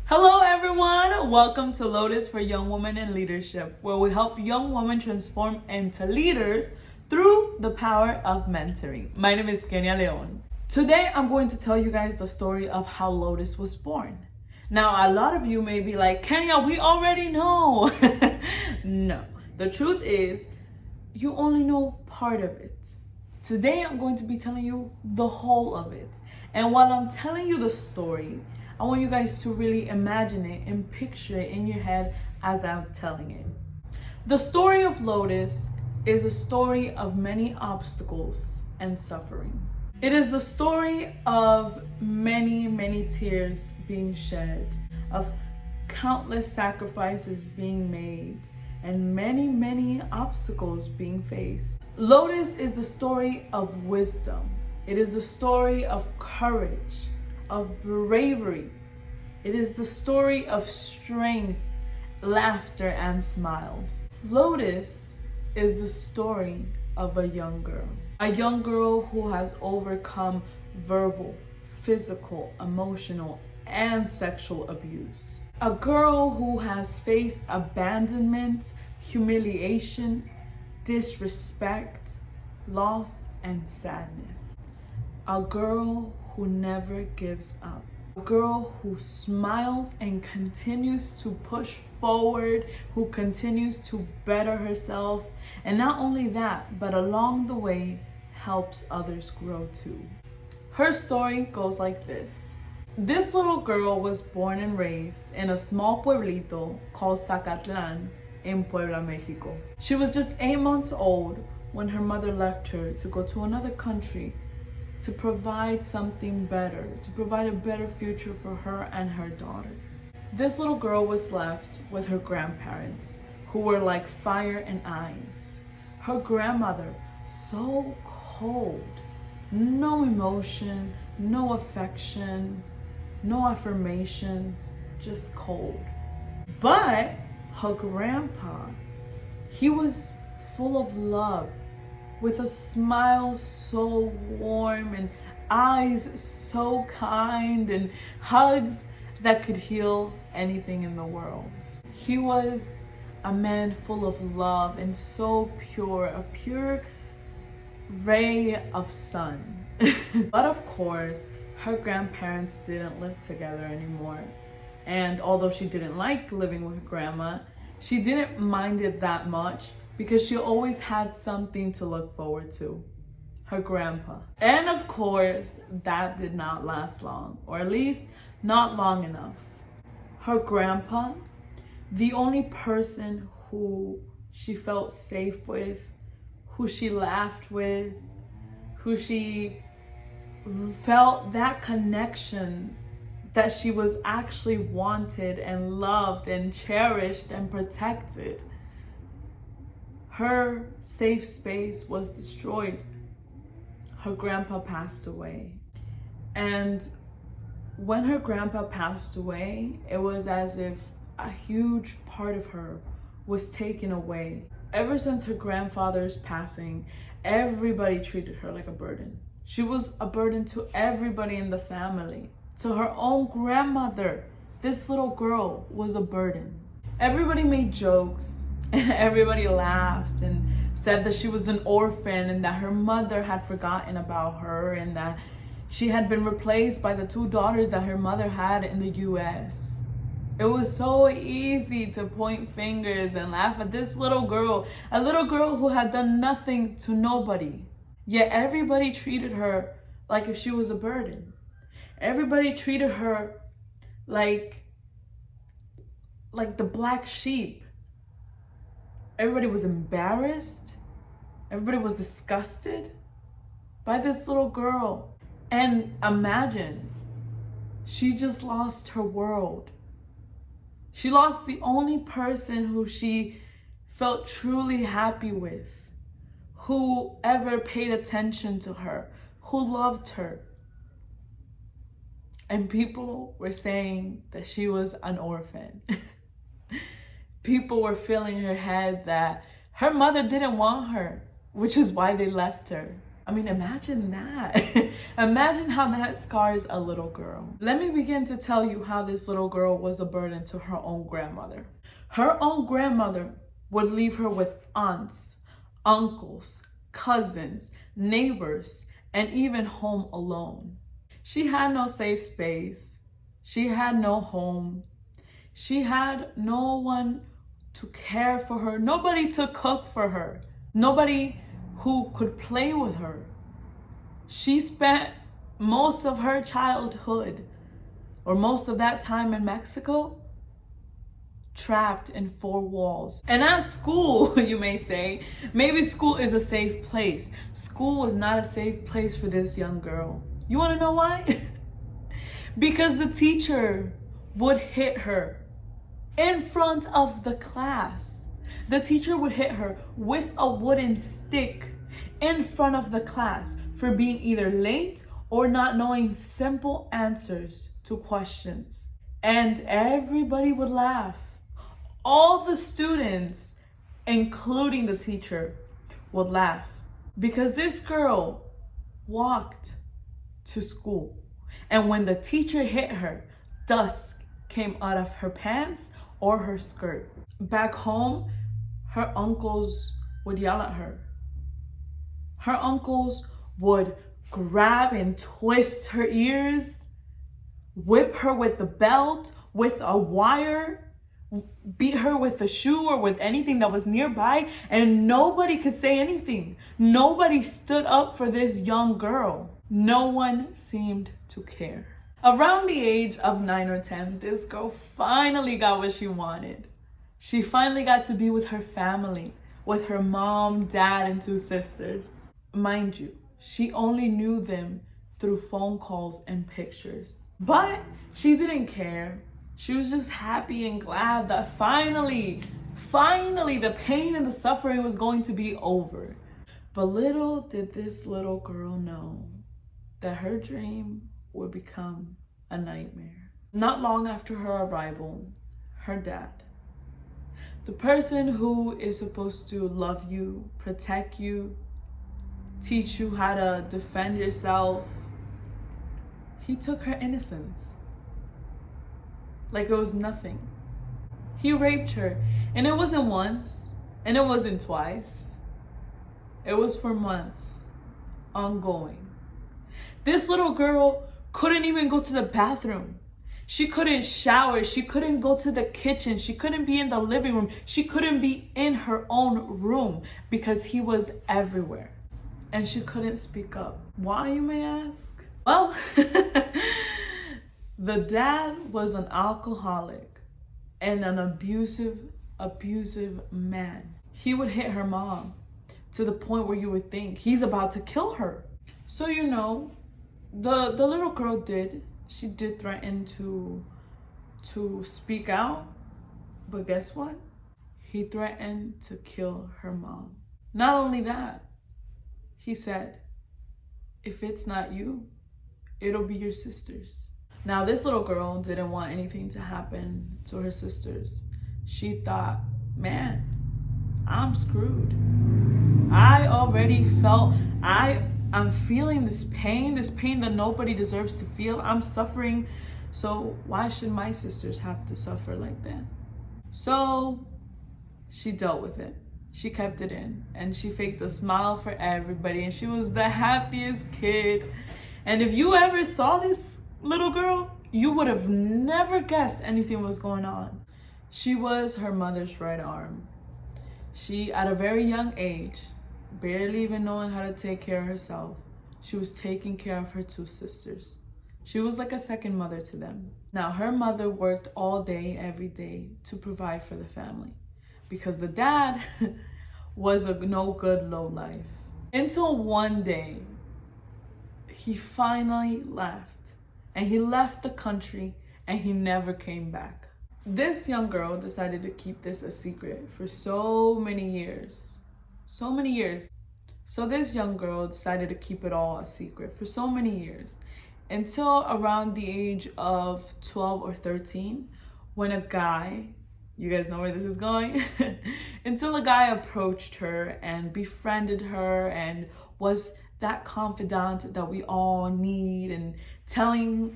Hello everyone, welcome to Lotus for Young Women in Leadership, where we help young women transform into leaders through the power of mentoring. My name is Kenya Leon. Today I'm going to tell you guys the story of how Lotus was born. Now a lot of you may be like, Kenya, we already know. No, the truth is you only know part of it. Today I'm going to be telling you the whole of it. And while I'm telling you the story, I want you guys to really imagine it and picture it in your head as I'm telling it. The story of Lotus is a story of many obstacles and suffering. It is the story of many tears being shed, of countless sacrifices being made, and many obstacles being faced. Lotus is the story of wisdom. It is the story of courage, of bravery. It is the story of strength, laughter, and smiles. Lotus is the story of a young girl who has overcome verbal, physical, emotional, and sexual abuse. A girl who has faced abandonment, humiliation, disrespect, loss, and sadness. A girl who never gives up. A girl who smiles and continues to push forward, who continues to better herself. And not only that, but along the way, helps others grow too. Her story goes like this. This little girl was born and raised in a small pueblito called Zacatlan in Puebla, Mexico. She was just 8 months old when her mother left her to go to another country to provide something better, to provide a better future for her and her daughter. This little girl was left with her grandparents, who were like fire and ice. Her grandmother, so cold, no emotion, no affection, no affirmations, just cold. But her grandpa, he was full of love, with a smile so warm and eyes so kind and hugs that could heal anything in the world. He was a man full of love and so pure, a pure ray of sun. But of course, her grandparents didn't live together anymore. And although she didn't like living with her grandma, she didn't mind it that much because she always had something to look forward to, her grandpa. And of course, that did not last long, or at least not long enough. Her grandpa, the only person who she felt safe with, who she laughed with, who she felt that connection that she was actually wanted and loved and cherished and protected. Her safe space was destroyed. Her grandpa passed away. And when her grandpa passed away, it was as if a huge part of her was taken away. Ever since her grandfather's passing, everybody treated her like a burden. She was a burden to everybody in the family. To her own grandmother, this little girl was a burden. Everybody made jokes and everybody laughed and said that she was an orphan and that her mother had forgotten about her and that she had been replaced by the 2 daughters that her mother had in the US. It was so easy to point fingers and laugh at this little girl, a little girl who had done nothing to nobody. Yet everybody treated her like if she was a burden. Everybody treated her like the black sheep. Everybody was embarrassed. Everybody was disgusted by this little girl. And imagine, she just lost her world. She lost the only person who she felt truly happy with, who ever paid attention to her, who loved her. And people were saying that she was an orphan. People were filling her head that her mother didn't want her, which is why they left her. I mean, imagine that. Imagine how that scars a little girl. Let me begin to tell you how this little girl was a burden to her own grandmother. Her own grandmother would leave her with aunts, uncles, cousins, neighbors, and even home alone. She had no safe space. She had no home. She had no one to care for her. Nobody to cook for her. Nobody who could play with her. She spent most of her childhood, or most of that time in Mexico, trapped in four walls. And at school, you may say, maybe school is a safe place. School was not a safe place for this young girl. You want to know why? Because the teacher would hit her in front of the class. The teacher would hit her with a wooden stick in front of the class for being either late or not knowing simple answers to questions. And everybody would laugh. All the students, including the teacher, would laugh because this girl walked to school. And when the teacher hit her, dust came out of her pants or her skirt. Back home, her uncles would yell at her. Her uncles would grab and twist her ears, whip her with the belt, with a wire, beat her with a shoe or with anything that was nearby, and nobody could say anything. Nobody stood up for this young girl. No one seemed to care. Around the age of 9 or 10, this girl finally got what she wanted. She finally got to be with her family, with her mom, dad, and 2 sisters. Mind you, she only knew them through phone calls and pictures. But she didn't care. She was just happy and glad that finally, the pain and the suffering was going to be over. But little did this little girl know that her dream would become a nightmare. Not long after her arrival, her dad, the person who is supposed to love you, protect you, teach you how to defend yourself, he took her innocence like it was nothing. He raped her, and it wasn't once, and it wasn't twice. It was for months, ongoing. This little girl couldn't even go to the bathroom. She couldn't shower. She couldn't go to the kitchen. She couldn't be in the living room. She couldn't be in her own room because he was everywhere. And she couldn't speak up. Why, you may ask? Well, the dad was an alcoholic and an abusive man. He would hit her mom to the point where you would think he's about to kill her. So, you know, the little girl she did threaten to speak out, but guess what? He threatened to kill her mom. Not only that, he said, if it's not you, it'll be your sisters. Now, this little girl didn't want anything to happen to her sisters. She thought, man, I'm screwed. I already felt, I'm feeling this pain that nobody deserves to feel. I'm suffering, so why should my sisters have to suffer like that? So she dealt with it. She kept it in, and she faked a smile for everybody, and she was the happiest kid. And if you ever saw this little girl, you would have never guessed anything was going on. She was her mother's right arm. She, at a very young age, barely even knowing how to take care of herself, she was taking care of her 2 sisters. She was like a second mother to them. Now, her mother worked all day, every day to provide for the family because the dad was a no good lowlife. Until one day, he finally left, and he left the country, and he never came back. This young girl decided to keep this a secret for so many years. So this young girl decided to keep it all a secret for so many years, until around the age of 12 or 13, when a guy, you guys know where this is going, until a guy approached her and befriended her and was that confidant that we all need, and telling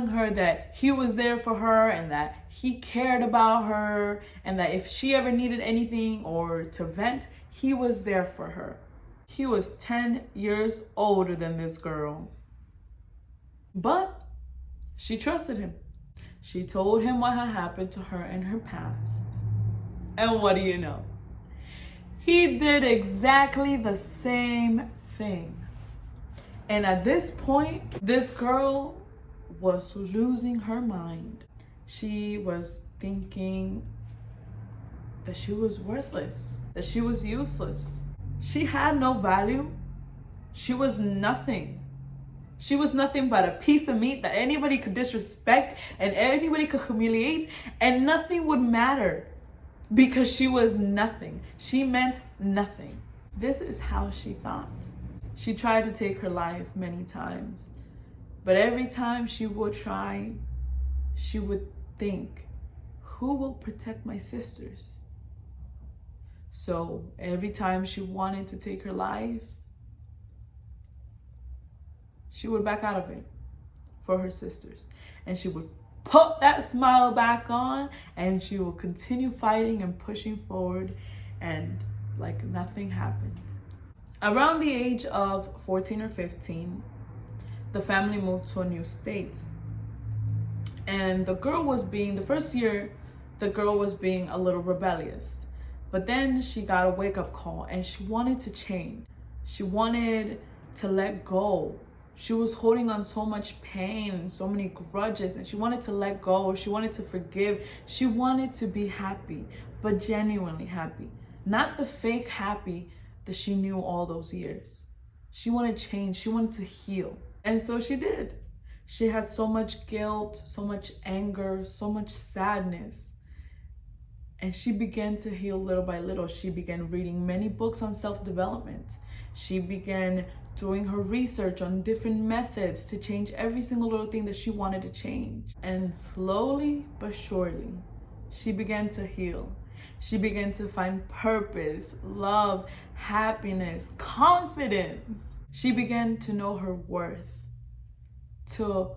her that he was there for her and that he cared about her, and that if she ever needed anything or to vent, he was there for her. He was 10 years older than this girl. But she trusted him. She told him what had happened to her in her past. And what do you know? He did exactly the same thing. And at this point, this girl was losing her mind. She was thinking that she was worthless, that she was useless. She had no value. She was nothing. She was nothing but a piece of meat that anybody could disrespect and anybody could humiliate, and nothing would matter because she was nothing. She meant nothing. This is how she thought. She tried to take her life many times, but every time she would try, she would think, who will protect my sisters? So every time she wanted to take her life, she would back out of it for her sisters. And she would put that smile back on, and she will continue fighting and pushing forward, and like nothing happened. Around the age of 14 or 15, the family moved to a new state. And the first year, the girl was being a little rebellious. But then she got a wake-up call, and she wanted to change. She wanted to let go. She was holding on so much pain, so many grudges, and she wanted to let go. She wanted to forgive. She wanted to be happy, but genuinely happy. Not the fake happy that she knew all those years. She wanted change. She wanted to heal. And so she did. She had so much guilt, so much anger, so much sadness. And she began to heal little by little. She began reading many books on self-development. She began doing her research on different methods to change every single little thing that she wanted to change. And slowly but surely, she began to heal. She began to find purpose, love, happiness, confidence. She began to know her worth, to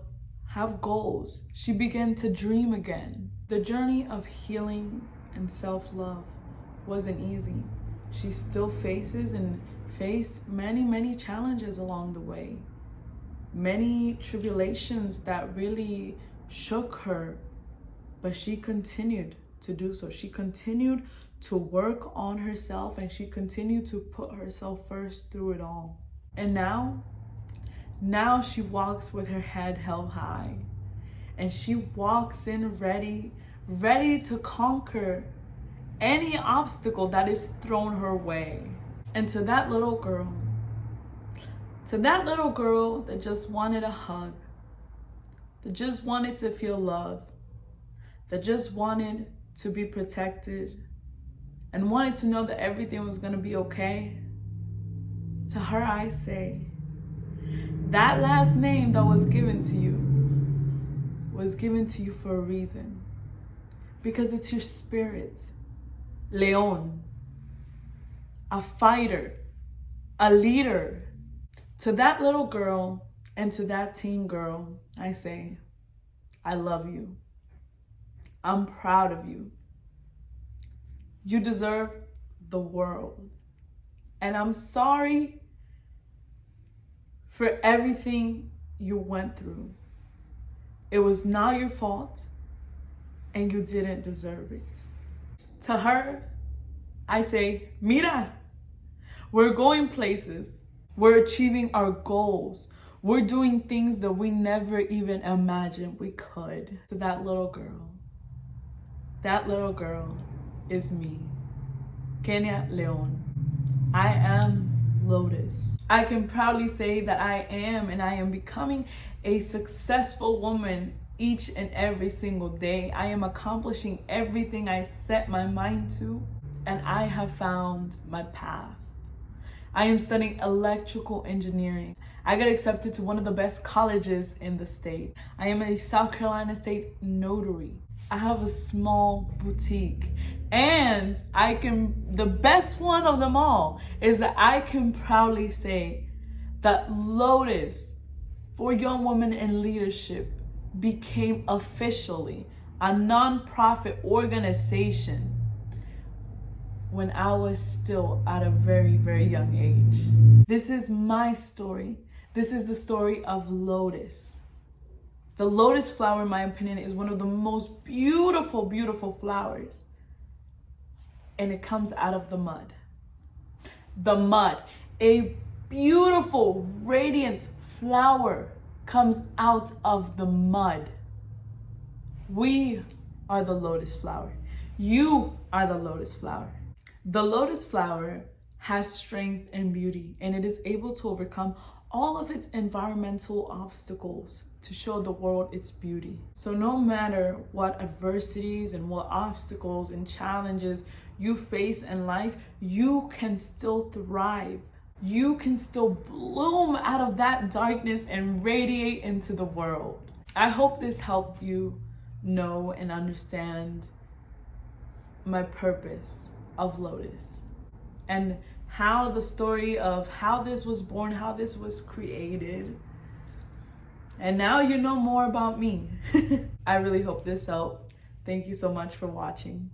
have goals. She began to dream again. The journey of healing and self-love wasn't easy. She still faced many challenges along the way. Many tribulations that really shook her, but she continued to do so. She continued to work on herself, and she continued to put herself first through it all. And now she walks with her head held high, and she walks in ready to conquer any obstacle that is thrown her way. And to that little girl that just wanted a hug, that just wanted to feel love, that just wanted to be protected and wanted to know that everything was going to be okay, to her I say, that last name that was given to you was given to you for a reason, because it's your spirit, Leon, a fighter, a leader. To that little girl and to that teen girl, I say, I love you. I'm proud of you. You deserve the world. And I'm sorry for everything you went through. It was not your fault, and you didn't deserve it. To her, I say, mira, we're going places. We're achieving our goals. We're doing things that we never even imagined we could. To that little girl is me, Kenya Leon. I am Lotus. I can proudly say that I am becoming a successful woman each and every single day. I am accomplishing everything I set my mind to, and I have found my path. I am studying electrical engineering. I got accepted to one of the best colleges in the state. I am a South Carolina State notary. I have a small boutique, and the best one of them all is that I can proudly say that Lotus for Young Women in Leadership became officially a nonprofit organization when I was still at a very, very young age. This is my story. This is the story of Lotus. The lotus flower, in my opinion, is one of the most beautiful, beautiful flowers. And it comes out of the mud. The mud, a beautiful, radiant flower comes out of the mud. We are the lotus flower. You are the lotus flower. The lotus flower has strength and beauty, and it is able to overcome all of its environmental obstacles to show the world its beauty. So no matter what adversities and what obstacles and challenges you face in life, you can still thrive. You can still bloom out of that darkness and radiate into the world. I hope this helped you know and understand my purpose of Lotus and how the story of how this was born, how this was created. And now you know more about me. I really hope this helped. Thank you so much for watching.